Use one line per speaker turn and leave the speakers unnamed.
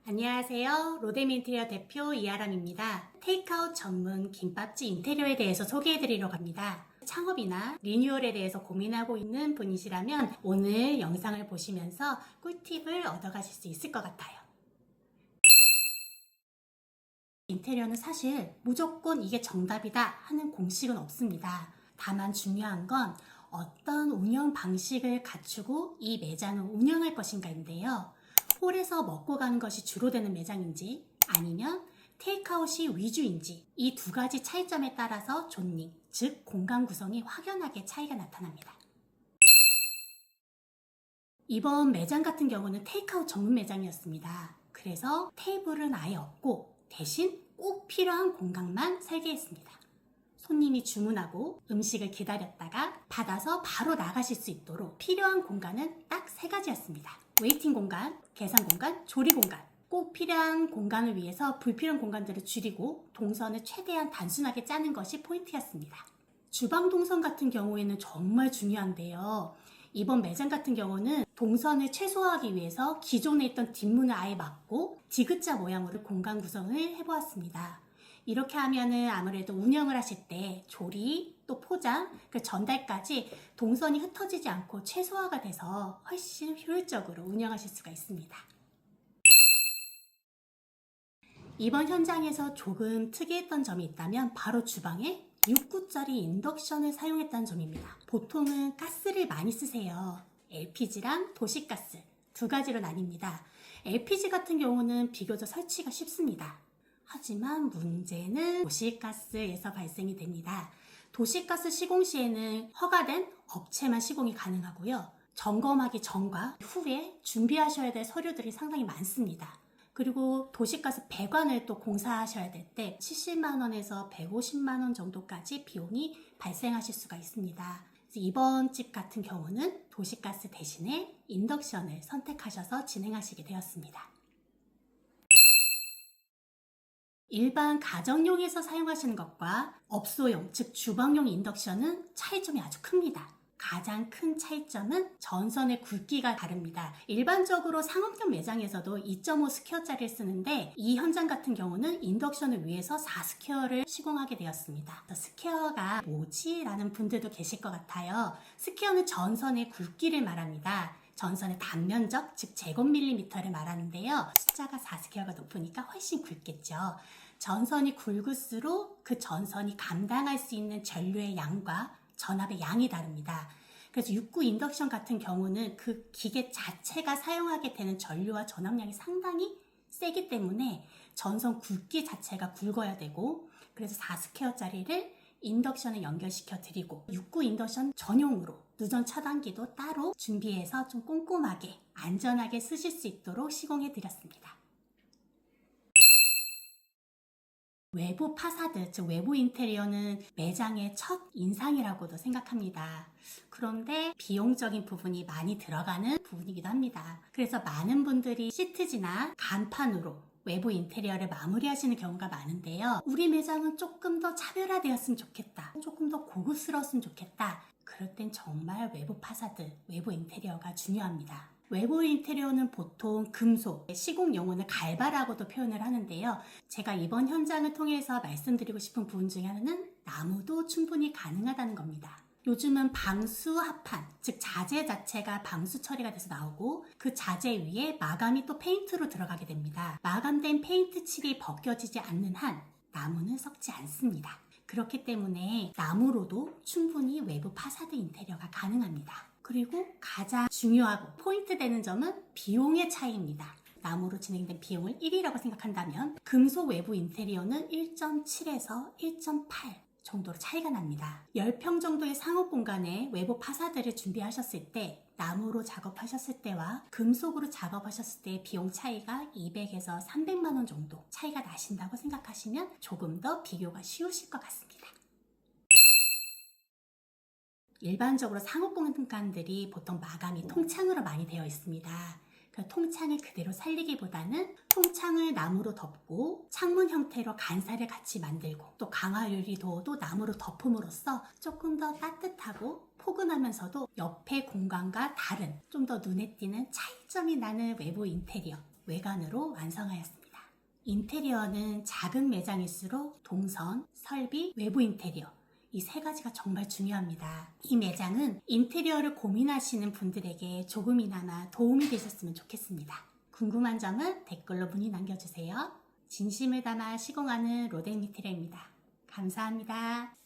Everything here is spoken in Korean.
안녕하세요. 로뎀 인테리어 대표 이아람입니다. 테이크아웃 전문 김밥집 인테리어에 대해서 소개해드리려고 합니다. 창업이나 리뉴얼에 대해서 고민하고 있는 분이시라면 오늘 영상을 보시면서 꿀팁을 얻어가실 수 있을 것 같아요. 인테리어는 사실 무조건 이게 정답이다 하는 공식은 없습니다. 다만 중요한 건 어떤 운영 방식을 갖추고 이 매장을 운영할 것인가인데요. 홀에서 먹고 가는 것이 주로 되는 매장인지 아니면 테이크아웃이 위주인지 이 두 가지 차이점에 따라서 존닝, 즉 공간 구성이 확연하게 차이가 나타납니다. 이번 매장 같은 경우는 테이크아웃 전문 매장이었습니다. 그래서 테이블은 아예 없고 대신 꼭 필요한 공간만 설계했습니다. 손님이 주문하고 음식을 기다렸다가 받아서 바로 나가실 수 있도록 필요한 공간은 딱 3가지였습니다. 웨이팅 공간, 계산 공간, 조리 공간. 꼭 필요한 공간을 위해서 불필요한 공간들을 줄이고 동선을 최대한 단순하게 짜는 것이 포인트였습니다. 주방 동선 같은 경우에는 정말 중요한데요. 이번 매장 같은 경우는 동선을 최소화하기 위해서 기존에 있던 뒷문을 아예 막고 디귿자 모양으로 공간 구성을 해보았습니다. 이렇게 하면은 아무래도 운영을 하실 때 조리, 또 포장, 그 전달까지 동선이 흩어지지 않고 최소화가 돼서 훨씬 효율적으로 운영하실 수가 있습니다. 이번 현장에서 조금 특이했던 점이 있다면 바로 주방에 6구짜리 인덕션을 사용했다는 점입니다. 보통은 가스를 많이 쓰세요. LPG랑 도시가스 두 가지로 나뉩니다. LPG 같은 경우는 비교적 설치가 쉽습니다. 하지만 문제는 도시가스에서 발생이 됩니다. 도시가스 시공 시에는 허가된 업체만 시공이 가능하고요. 점검하기 전과 후에 준비하셔야 될 서류들이 상당히 많습니다. 그리고 도시가스 배관을 또 공사하셔야 될 때 70만 원에서 150만 원 정도까지 비용이 발생하실 수가 있습니다. 이번 집 같은 경우는 도시가스 대신에 인덕션을 선택하셔서 진행하시게 되었습니다. 일반 가정용에서 사용하시는 것과 업소용, 즉 주방용 인덕션은 차이점이 아주 큽니다. 가장 큰 차이점은 전선의 굵기가 다릅니다. 일반적으로 상업용 매장에서도 2.5 스퀘어짜리를 쓰는데 이 현장 같은 경우는 인덕션을 위해서 4 스퀘어를 시공하게 되었습니다. 스퀘어가 뭐지? 라는 분들도 계실 것 같아요. 스퀘어는 전선의 굵기를 말합니다. 전선의 단면적, 즉 제곱밀리미터를 말하는데요. 숫자가 4스퀘어가 높으니까 훨씬 굵겠죠. 전선이 굵을수록 그 전선이 감당할 수 있는 전류의 양과 전압의 양이 다릅니다. 그래서 6구 인덕션 같은 경우는 그 기계 자체가 사용하게 되는 전류와 전압량이 상당히 세기 때문에 전선 굵기 자체가 굵어야 되고, 그래서 4스퀘어짜리를 인덕션에 연결시켜 드리고 6구 인덕션 전용으로 누전 차단기도 따로 준비해서 좀 꼼꼼하게 안전하게 쓰실 수 있도록 시공해 드렸습니다. 외부 파사드, 즉 외부 인테리어는 매장의 첫 인상이라고도 생각합니다. 그런데 비용적인 부분이 많이 들어가는 부분이기도 합니다. 그래서 많은 분들이 시트지나 간판으로 외부 인테리어를 마무리하시는 경우가 많은데요. 우리 매장은 조금 더 차별화되었으면 좋겠다. 조금 더 고급스러웠으면 좋겠다. 그럴 땐 정말 외부 파사드, 외부 인테리어가 중요합니다. 외부 인테리어는 보통 금속, 시공 용어는 갈바라고도 표현을 하는데요. 제가 이번 현장을 통해서 말씀드리고 싶은 부분 중에 하나는 나무도 충분히 가능하다는 겁니다. 요즘은 방수 합판, 즉 자재 자체가 방수 처리가 돼서 나오고 그 자재 위에 마감이 또 페인트로 들어가게 됩니다. 마감된 페인트 칠이 벗겨지지 않는 한 나무는 썩지 않습니다. 그렇기 때문에 나무로도 충분히 외부 파사드 인테리어가 가능합니다. 그리고 가장 중요하고 포인트 되는 점은 비용의 차이입니다. 나무로 진행된 비용을 1이라고 생각한다면 금속 외부 인테리어는 1.7에서 1.8 정도로 차이가 납니다. 10평 정도의 상업 공간에 외부 파사드를 준비하셨을 때 나무로 작업하셨을 때와 금속으로 작업하셨을 때의 비용 차이가 200에서 300만 원 정도 차이가 나신다고 생각하시면 조금 더 비교가 쉬우실 것 같습니다. 일반적으로 상업 공간들이 보통 마감이 통창으로 많이 되어 있습니다. 그 통창을 그대로 살리기보다는 통창을 나무로 덮고 창문 형태로 간사를 같이 만들고 또 강화 유리도도 나무로 덮음으로써 조금 더 따뜻하고 포근하면서도 옆의 공간과 다른 좀 더 눈에 띄는 차이점이 나는 외부 인테리어, 외관으로 완성하였습니다. 인테리어는 작은 매장일수록 동선, 설비, 외부 인테리어 이 세 가지가 정말 중요합니다. 이 매장은 인테리어를 고민하시는 분들에게 조금이나마 도움이 되셨으면 좋겠습니다. 궁금한 점은 댓글로 문의 남겨주세요. 진심을 담아 시공하는 로댕 인테리어입니다. 감사합니다.